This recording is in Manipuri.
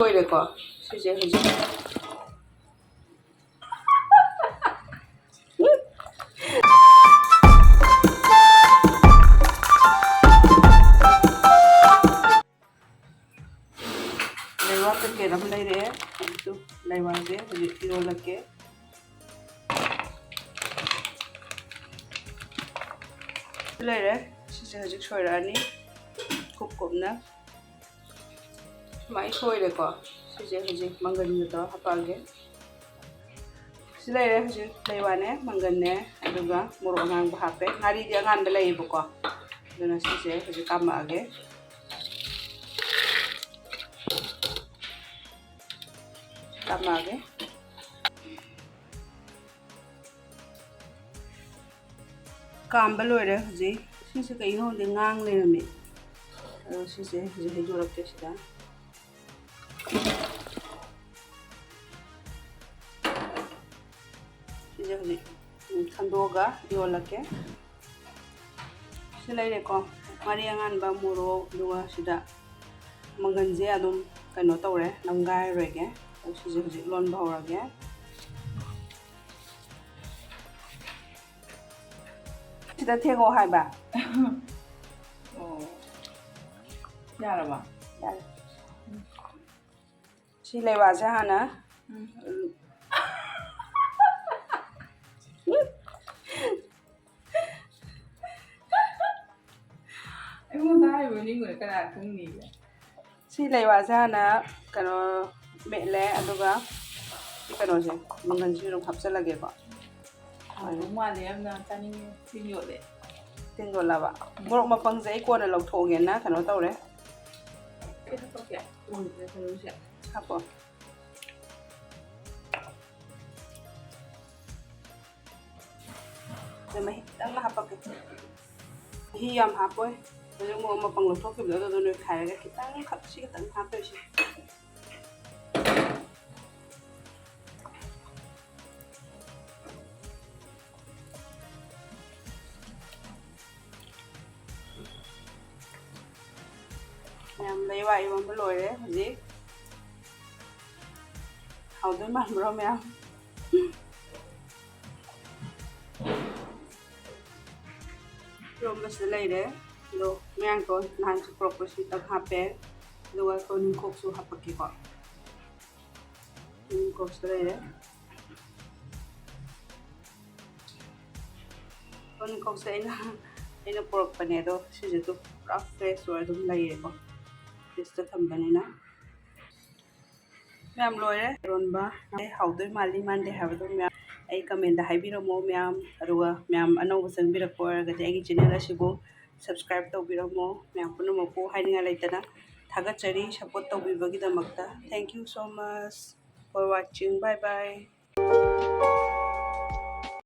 ꯂꯣꯏꯔꯦꯀꯣ ꯁꯤꯁꯦ ꯍꯧꯖꯤꯛ ꯂꯩꯋꯥ ꯄꯦꯀꯦꯠ ꯑꯃ ꯂꯩꯔꯛꯑꯦ ꯑꯗꯨ ꯂꯩꯋꯥꯁꯦ ꯍꯧꯖꯤꯛ ꯏꯔꯣꯜꯂꯛꯀꯦ ꯂꯩꯔꯦ ꯁꯤꯁꯦ ꯍꯧꯖꯤꯛ ꯁꯣꯏꯔꯛꯑꯅꯤ ꯀꯨꯞꯅ ꯁꯨꯃꯥꯏꯅ ꯁꯣꯏꯔꯦꯀꯣ ꯁꯤꯁꯦ ꯍꯧꯖꯤꯛ ꯃꯪꯒꯟꯒ ꯍꯥꯞꯄꯛꯑꯒꯦ ꯁꯤ ꯂꯩꯔꯦ ꯍꯧꯖꯤꯛ ꯂꯩꯋꯥꯅꯦ ꯃꯪꯒꯟꯅꯦ ꯑꯗꯨꯒ ꯃꯣꯔꯣꯛ ꯑꯉꯥꯡꯕ ꯍꯥꯞꯄꯦ ꯉꯥꯔꯤꯗꯤ ꯑꯉꯥꯟꯕ ꯂꯩꯌꯦꯕꯀꯣ ꯑꯗꯨꯅ ꯁꯤꯁꯦ ꯍꯧꯖꯤꯛ ꯀꯥꯝꯃꯛꯑꯒꯦ ꯀꯥꯝꯕ ꯂꯣꯏꯔꯦ ꯍꯧꯖꯤꯛ ꯁꯤꯁꯦ ꯀꯩꯅꯣ ꯈꯪꯗꯦ ꯉꯥꯡ ꯂꯩꯔꯝꯃꯦ ꯑꯗꯣ ꯁꯤꯁꯦ ꯍꯧꯖꯤꯛ ꯍꯩꯗꯣꯔꯛꯀꯦ ꯁꯤꯗ ꯁꯤꯁꯦ ꯍꯧꯖꯤꯛ ꯈꯟꯗꯣꯛꯑꯒ ꯌꯣꯜꯂꯛꯀꯦ ꯁꯤ ꯂꯩꯔꯦꯀꯣ ꯉꯥꯔꯤ ꯑꯉꯥꯟꯕ ꯃꯣꯔꯣꯛ ꯑꯗꯨꯒ ꯁꯤꯗ ꯃꯪꯒꯟꯁꯦ ꯑꯗꯨꯝ ꯀꯩꯅꯣ ꯇꯧꯔꯦ ꯅꯝꯒꯥꯏꯔꯣꯏꯒꯦ ꯁꯤꯁꯦ ꯍꯧꯖꯤꯛ ꯂꯣꯟꯕ ꯍꯧꯔꯒꯦ ꯁꯤꯗ ꯊꯦꯡꯉꯣ ꯍꯥꯏꯕ ꯑꯣ ꯌꯥꯔꯕ ꯌꯥꯔꯦ ꯁꯤ ꯂꯩꯋꯥꯁꯦ ꯍꯥꯟꯅ ꯑꯩꯉꯣꯟꯗ ꯍꯥꯏꯔꯤꯕ ꯅꯤꯡꯉꯣꯏ ꯀꯅꯥ ꯈꯪꯅꯤꯒꯦ ꯁꯤ ꯂꯩꯋꯥꯁꯦ ꯍꯥꯟꯅ ꯀꯩꯅꯣ ꯃꯦꯠꯂꯦ ꯑꯗꯨꯒ ꯀꯩꯅꯣꯁꯦ ꯃꯪꯒꯟꯁꯤ ꯑꯗꯨꯝ ꯍꯥꯞꯆꯜꯂꯒꯦꯀꯣ ꯍꯥꯎꯗꯧ ꯃꯥꯜꯂꯦ ꯌꯥꯝꯅ ꯆꯥꯅꯤꯡꯉꯦ ꯇꯤꯟ ꯌꯣꯠꯂꯦ ꯇꯤꯟ ꯌꯣꯠꯂꯕ ꯃꯣꯔꯣꯛ ꯃꯄꯪꯁꯦ ꯑꯩ ꯀꯣꯟꯅ ꯂꯧꯊꯣꯛꯑꯒꯦꯅ ꯀꯩꯅꯣ ꯇꯧꯔꯦ ꯀꯩ ꯍꯥꯞꯄꯛꯀꯦ ꯀꯩꯅꯣꯁꯦ ꯍꯥꯞꯄꯣ ꯃꯍꯤ ꯈꯤꯇꯪꯒ ꯍꯥꯞꯄꯛꯀꯦ ꯃꯍꯤ ꯌꯥꯝ ꯍꯥꯞꯄꯣꯏ ꯍꯧꯖꯤꯛ ꯃꯣꯔꯣꯛ ꯃꯄꯪ ꯂꯧꯊꯣꯛꯈꯤꯕꯗꯣ ꯑꯗꯨꯗ ꯅꯣꯏꯈꯥꯏꯔꯒ ꯈꯤꯇꯪꯈꯛ ꯁꯤ ꯈꯤꯇꯪ ꯍꯥꯞꯇꯣꯏꯁꯦ ꯃꯌꯥꯝ ꯂꯩꯋꯥ ꯏꯔꯣꯟꯕ ꯂꯣꯏꯔꯦ ꯍꯧꯖꯤꯛ ꯍꯥꯎꯗꯣꯏ ꯃꯥꯟꯕ꯭ꯔꯣ ꯃꯌꯥꯝ ꯏꯔꯣꯟꯕꯁꯤꯗ ꯂꯩꯔꯦ ꯑꯗꯣ ꯃꯌꯥꯡꯇꯣꯟ ꯅꯍꯥꯟ ꯄꯨꯔꯛꯄꯁꯤ ꯈꯤꯇꯪ ꯍꯥꯞꯄꯦ ꯑꯗꯨꯒ ꯇꯣꯅꯤꯡꯈꯣꯛꯁꯨ ꯍꯥꯞꯄꯛꯀꯦꯀꯣ ꯇꯣꯅꯤꯡꯈꯣꯛꯁꯨ ꯂꯩꯔꯦ ꯇꯣꯅꯤꯡꯈꯣꯛꯁꯦ ꯑꯩꯅ ꯄꯨꯔꯛꯄꯅꯦ ꯑꯗꯣ ꯁꯤꯁꯤꯁꯨ ꯄꯨꯔꯥ ꯐ꯭ꯔꯦꯁ ꯑꯣꯏꯔ ꯑꯗꯨꯝ ꯂꯩꯔꯦꯀꯣ ꯐ꯭ꯔꯤꯖꯇ ꯊꯝꯕꯅꯤꯅ ꯃꯌꯥꯝ ꯂꯣꯏꯔꯦ ꯏꯔꯣꯟꯕ ꯍꯥꯎꯗꯣꯏ ꯃꯥꯜꯂꯤ ꯃꯥꯟꯗꯦ ꯍꯥꯏꯕꯗꯣ ꯃꯌꯥꯝ ꯑꯩ ꯀꯃꯦꯟꯗ ꯍꯥꯏꯕꯤꯔꯝꯃꯣ ꯃꯌꯥꯝ ꯑꯗꯨꯒ ꯃꯌꯥꯝ ꯑꯅꯧꯕ ꯆꯪꯕꯤꯔꯛꯄ ꯑꯣꯏꯔꯒꯗꯤ ꯑꯩꯒꯤ ꯆꯦꯅꯦꯜ ꯑꯁꯤꯕꯨ ꯁꯕꯁꯀ꯭ꯔꯥꯏꯕ ꯇꯧꯕꯤꯔꯝꯃꯣ ꯃꯌꯥꯝ ꯄꯨꯝꯅꯃꯛꯄꯨ ꯍꯥꯏꯅꯤꯡꯉꯥꯏ ꯂꯩꯇꯅ ꯊꯥꯒꯠꯆꯔꯤ ꯁꯞꯄꯣꯔꯠ ꯇꯧꯕꯤꯕꯒꯤꯗꯃꯛꯇ thank you so much for watching bye by